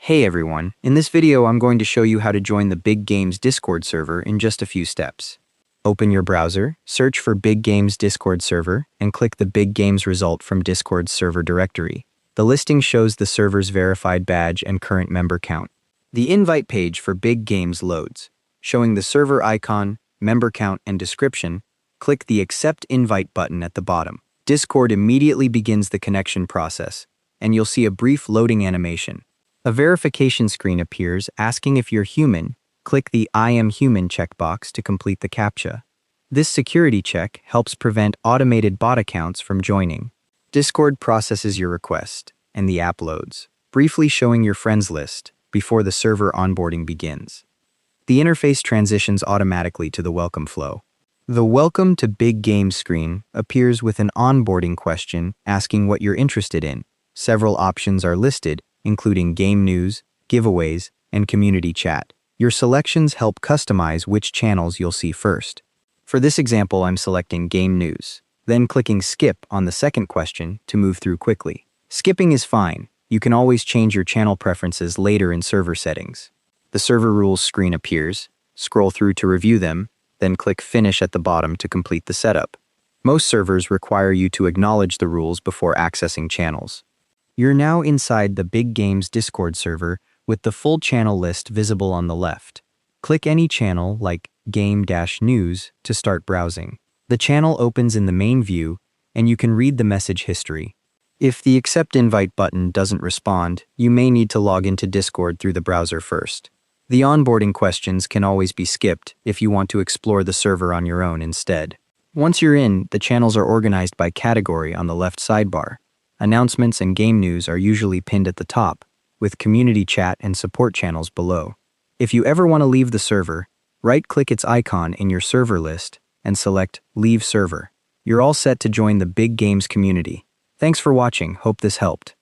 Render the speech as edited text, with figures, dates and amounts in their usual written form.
Hey everyone, in this video I'm going to show you how to join the Big Games Discord server in just a few steps. Open your browser, search for Big Games Discord server, and click the Big Games result from Discord's server directory. The listing shows the server's verified badge and current member count. The invite page for Big Games loads. Showing the server icon, member count, and description, click the Accept Invite button at the bottom. Discord immediately begins the connection process, and you'll see a brief loading animation. A verification screen appears asking if you're human. Click the I am human checkbox to complete the CAPTCHA. This security check helps prevent automated bot accounts from joining. Discord processes your request, and the app loads, briefly showing your friends list before the server onboarding begins. The interface transitions automatically to the welcome flow. The Welcome to Big Games screen appears with an onboarding question asking what you're interested in. Several options are listed, including game news, giveaways, and community chat. Your selections help customize which channels you'll see first. For this example, I'm selecting game news, then clicking skip on the second question to move through quickly. Skipping is fine. You can always change your channel preferences later in server settings. The server rules screen appears. Scroll through to review them, then click finish at the bottom to complete the setup. Most servers require you to acknowledge the rules before accessing channels. You're now inside the Big Games Discord server with the full channel list visible on the left. Click any channel like Game-News to start browsing. The channel opens in the main view and you can read the message history. If the Accept Invite button doesn't respond, you may need to log into Discord through the browser first. The onboarding questions can always be skipped if you want to explore the server on your own instead. Once you're in, the channels are organized by category on the left sidebar. Announcements and game news are usually pinned at the top, with community chat and support channels below. If you ever want to leave the server, right-click its icon in your server list and select Leave Server. You're all set to join the Big Games community. Thanks for watching. Hope this helped.